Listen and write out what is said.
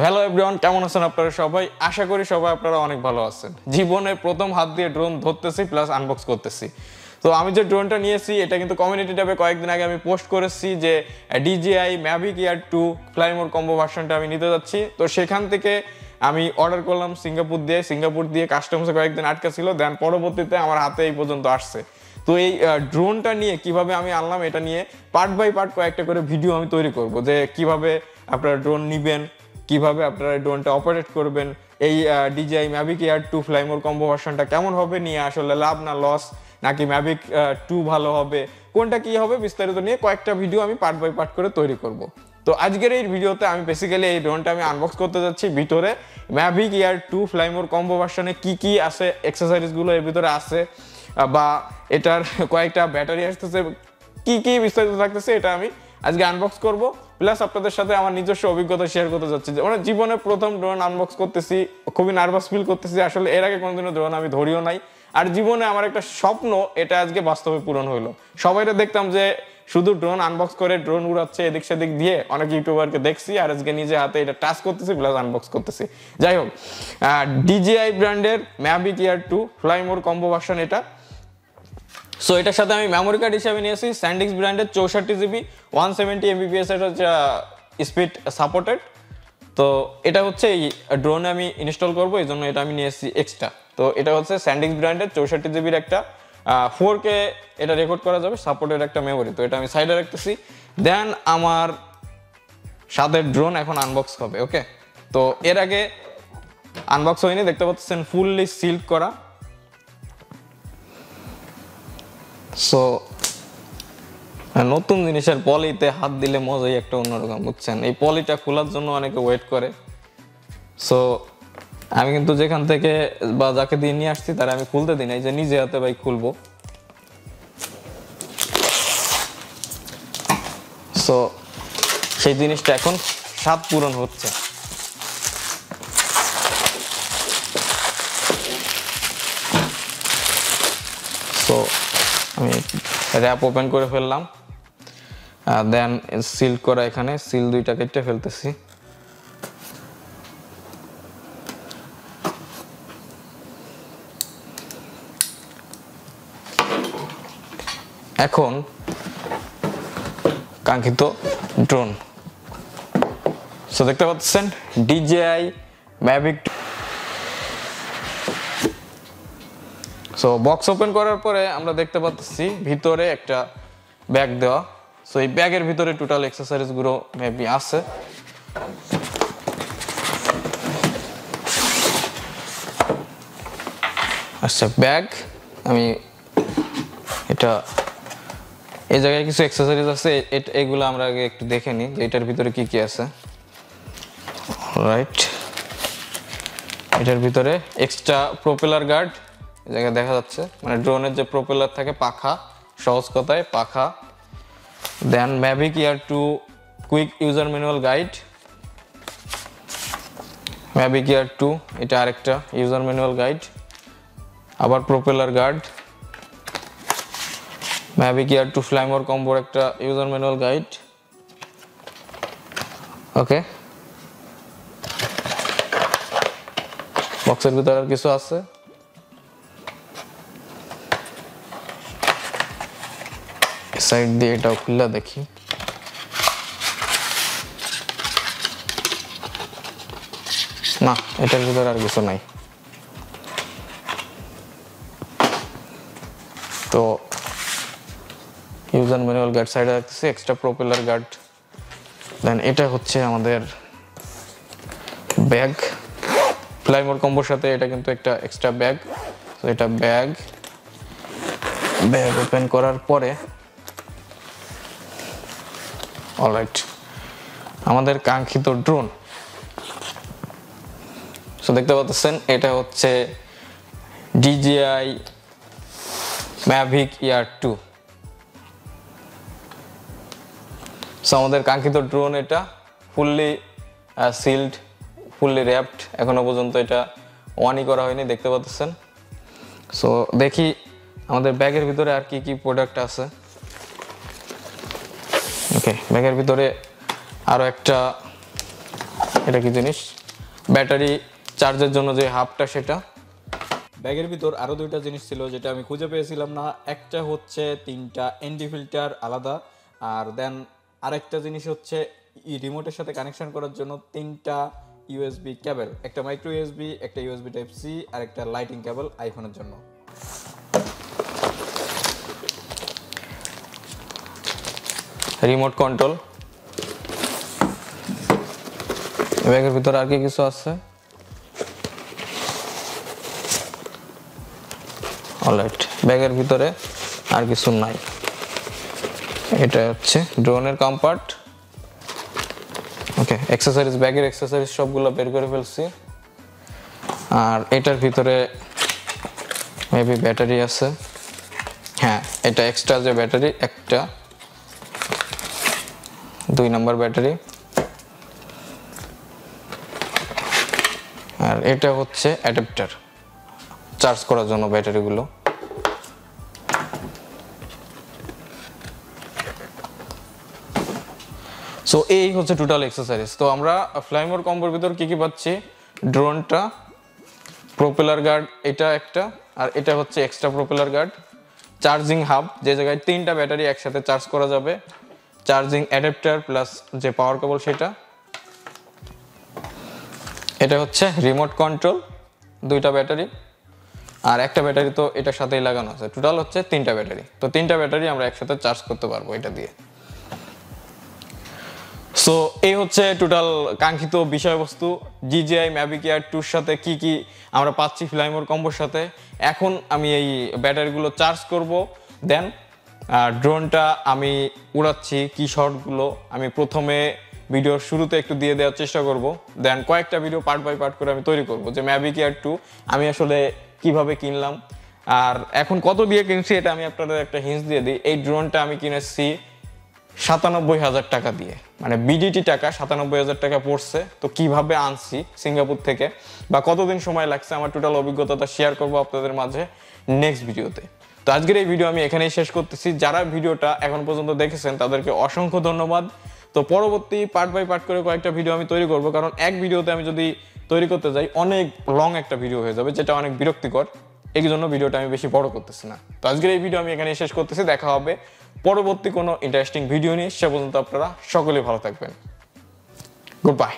Hello everyone, কেমন আছেন আপনারা সবাই? আশা করি সবাই আপনারা অনেক ভালো আছেন। জীবনের প্রথম হাত দিয়ে ড্রোন ধরতেছি প্লাস আনবক্স করতেছি। তো আমি যে ড্রোনটা নিয়েছি এটা কিন্তু কমিউনিটি ট্যাবে কয়েকদিন আগে আমি পোস্ট করেছি যে DJI mavic Air 2 ফ্লাই মোর কম্বো ভার্সনটা আমি নিতে যাচ্ছি। তো সেখান থেকে আমি অর্ডার করলাম সিঙ্গাপুর দিয়ে কাস্টমসে কয়েকদিন আটকা ছিল, দেন পরবর্তীতে আমার হাতে এই পর্যন্ত আসছে। তো এই ড্রোনটা নিয়ে কিভাবে আমি আনলাম এটা নিয়ে পার্ট বাই পার্ট কয়েকটা করে ভিডিও আমি তৈরি করব, যে কিভাবে আপনারা ড্রোন নেবেন, কিভাবে আপনারা ড্রোনটা অপারেট করবেন, এই DJI mavic Air 2 ফ্লাই মোর কম্বো ভার্সনটা কেমন হবে, নিয়ে আসলে লাভ না লস, নাকি mavic 2 ভালো হবে, কোনটা কি হবে, বিস্তারিত নিয়ে কয়েকটা ভিডিও আমি পার্ট বাই পার্ট করে তৈরি করব। তো আজকের এই ভিডিওতে আমি বেসিক্যালি এই ড্রোনটা আমি আনবক্স করতে যাচ্ছি। ভিতরে mavic Air 2 ফ্লাই মোর কম্বো ভার্সনে কি আছে, অ্যাক্সেসরিজগুলো এর ভিতরে আছে, বা এটার কয়েকটা ব্যাটারি আসতেছে, কি বিস্তারিত থাকতেছে এটা আমি আজকে আনবক্স করব। প্লাস আপনাদের সাথে আমার নিজস্ব অভিজ্ঞতা শেয়ার করতে যাচ্ছি, যে মানে জীবনে প্রথম ড্রোন আনবক্স করতেছি, খুবই নার্ভাস ফিল করতেছি। আসলে এর আগে কোনোদিনও ড্রোন আমি ধরিও নাই, আর জীবনে আমার একটা স্বপ্ন এটা আজকে বাস্তবে পূরণ হইলো। সবাইটা দেখতাম যে শুধু ড্রোন আনবক্স করে ড্রোন উড়াচ্ছে এদিক সেদিক দিয়ে, অনেক ইউটিউবারকে দেখছি, আর আজকে নিজে হাতে এটা টাচ করতেছি প্লাস আনবক্স করতেছি। যাই হোক, DJI ব্র্যান্ডের mavic Air 2 ফ্লাই মোর কম্বো ভার্সন এটা। সো এটার সাথে আমি মেমোরি কার্ড হিসাবে নিয়েছি স্যান্ডিক্স ব্র্যান্ডের 64GB 170 MBPS এর স্পিড সাপোর্টেড। তো এটা হচ্ছে এই ড্রোনে আমি ইনস্টল করবো, এই জন্য এটা আমি নিয়েছি এক্সট্রা। তো এটা হচ্ছে স্যান্ডিক্স ব্র্যান্ডের 64GB একটা 4K এটা রেকর্ড করা যাবে সাপোর্টের একটা মেমোরি। তো এটা আমি সাইডে রাখতেছি। দেন আমার সাথে ড্রোন এখন আনবক্স হবে। ওকে, তো এর আগে আনবক্স হয়নি, দেখতে পাচ্ছেন ফুললি সিল্ড করা। সো নতুন জিনিসের পলিতে হাত দিলে মজাই একটা অন্যরকম, বুঝছেন? এই পলিটা খোলার জন্য অনেকে ওয়েট করে। সো আমি কিন্তু যেখান থেকে বা যাকে দিয়ে নিয়ে আসছি তারা আমি খুলতে দিই নাই, যে নিজে হাতে ভাই খুলবো। সো সেই জিনিসটা এখন স্বাদ পূরণ হচ্ছে। সো আমি র্যাপ ওপেন করে ফেললাম, দেন সিল করা, এখানে সিল দুইটা কেটে ফেলতেছি। এখন কাঙ্ক্ষিত ড্রোন। সো দেখতে পাচ্ছেন DJI mavic 2। So box open করার পরে আমরা দেখতে পাচ্ছি ভিতরে একটা ব্যাগ দেওয়া। সো এই ব্যাগের ভিতরে টোটাল অ্যাক্সেসরিজ গুলো মেবি আছে। আচ্ছা, ব্যাগ আমি এটা এই জায়গায় কিছু অ্যাক্সেসরিজ আছে, এগুলো আমরা আগে একটু দেখে নিই যে এটার ভিতরে কি আছে। রাইট, এটার ভিতরে এক্সট্রা প্রপেলার গার্ড জায়গায় দেখা যাচ্ছে, মানে ড্রোনের যে প্রপেলার থাকে, পাখা, সহজ কথায় পাখা। দেন mavic Air 2 quick user manual guide, mavic Air 2 এটা আরেকটা ইউজার ম্যানুয়াল গাইড, আবার propeller guard, mavic Air 2 fly more কম্বোর একটা ইউজার ম্যানুয়াল গাইড। ওকে, বক্সের ভিতরে আর কিছু আছে। সাইড দিয়ে এটাও খুলে দেখি। না, এটার ভিতরে আর কিছু নাই। তো ইউজার ম্যানুয়াল গার্ড সাইডে রাখতেছি, এক্সট্রা প্রপেলার গার্ড। দেন এটা হচ্ছে আমাদের ব্যাগ, ফ্লাই মোর কম্বোর সাথে এটা কিন্তু একটা এক্সট্রা ব্যাগ। তো এটা ব্যাগ ওপেন করার পরে অলরাইট, আমাদের কাঙ্ক্ষিত ড্রোন। সো দেখতে পাচ্ছেন এটা হচ্ছে DJI mavic Air 2। সো আমাদের কাঙ্ক্ষিত ড্রোন এটা ফুললি সিল্ড, ফুললি র্যাপড। এখনো পর্যন্ত এটা অনই করা হয়নি, দেখতে পাচ্ছেন। সো দেখি আমাদের ব্যাগের ভিতরে আর কি প্রোডাক্ট আছে। ওকে, ব্যাগের ভিতরে আরো একটা এটা কি জিনিস? ব্যাটারি চার্জের জন্য যে হাবটা সেটা। ব্যাগের ভিতর আরও দুইটা জিনিস ছিল যেটা আমি খুঁজে পেয়েছিলাম না। একটা হচ্ছে 3টা এনডি ফিল্টার আলাদা, আর দেন আরেকটা জিনিস হচ্ছে রিমোটের সাথে কানেকশন করার জন্য 3টা ইউএসবি কেবল, একটা মাইক্রো ইউএসবি, একটা ইউএসবি টাইপ সি, আর একটা লাইটিং কেবল আইফোনের জন্য। Remote control. ব্যাগের ভিতরে আর কি কিছু আছে? অলরাইট, ব্যাগের ভিতরে আর কিছু নাই। এটা হচ্ছে ড্রোনের কম্পার্ট। ওকে, অ্যাক্সেসরিজ, ব্যাগের অ্যাক্সেসরিজ সবগুলো বের করে ফেলছি। আর এটার ভিতরে মেবি ব্যাটারি আছে। হ্যাঁ, এটা এক্সট্রা যে ব্যাটারি, একটা 2 নম্বর ব্যাটারি। আর এটা হচ্ছে অ্যাডাপ্টার চার্জ করার জন্য ব্যাটারিগুলো। সো এই হচ্ছে টোটাল অ্যাক্সেসরিজ। তো আমরা ফ্লাইমোর কম্বোর ভিতর কি কি পাচ্ছি? ড্রোনটা, প্রোপেলার গার্ড এটা একটা, আর এটা হচ্ছে extra propeller guard, charging hub যে জায়গায় 3টা ব্যাটারি একসাথে চার্জ করা যাবে, চার্জিং অ্যাডাপ্টার প্লাস যে পাওয়ার কেবল সেটা, এটা হচ্ছে রিমোট কন্ট্রোল, 2টা ব্যাটারি, আর একটা ব্যাটারি তো এটার সাথেই লাগানো আছে। টোটাল হচ্ছে 3টা ব্যাটারি। তো 3টা ব্যাটারি আমরা একসাথে চার্জ করতে পারবো এটা দিয়ে। সো এই হচ্ছে টোটাল কাঙ্ক্ষিত বিষয়বস্তু। DJI Mavic Air 2 সাথে কি কি আমরা পাচ্ছি ফ্লাইমোর কম্বোর সাথে। এখন আমি এই ব্যাটারিগুলো চার্জ করব, দেন ড্রোনটা আমি উড়াচ্ছি, কি শটগুলো আমি প্রথমে ভিডিওর শুরুতে একটু দিয়ে দেওয়ার চেষ্টা করব, দেন কয়েকটা ভিডিও পার্ট বাই পার্ট করে আমি তৈরি করব যে Mavic Air 2 আমি আসলে কিভাবে কিনলাম আর এখন কত দিয়ে কিনছি। এটা আমি আপনাদের একটা হিন্স দিয়ে দিই। এই ড্রোনটা আমি কিনেছি 97,000 টাকা দিয়ে, মানে বিডিটি টাকা 97,000 টাকা পড়ছে। তো কিভাবে আনছি সিঙ্গাপুর থেকে বা কতদিন সময় লাগছে, আমার টোটাল অভিজ্ঞতাটা শেয়ার করবো আপনাদের মাঝে নেক্সট ভিডিওতে। তো আজকের এই ভিডিও আমি এখানেই শেষ করতেছি। যারা ভিডিওটা এখন পর্যন্ত দেখেছেন তাদেরকে অসংখ্য ধন্যবাদ। তো পরবর্তী পার্ট বাই পার্ট করে কয়েকটা ভিডিও আমি তৈরি করব, কারণ এক ভিডিওতে আমি যদি তৈরি করতে যাই অনেক লং একটা ভিডিও হয়ে যাবে, যেটা অনেক বিরক্তিকর। এই জন্য ভিডিওটা আমি বেশি বড় করতেছি না। তো আজকের এই ভিডিও আমি এখানে শেষ করতেছি। দেখা হবে পরবর্তী কোনো ইন্টারেস্টিং ভিডিও নিয়ে। সে পর্যন্ত আপনারা সকলেই ভালো থাকবেন। Good bye.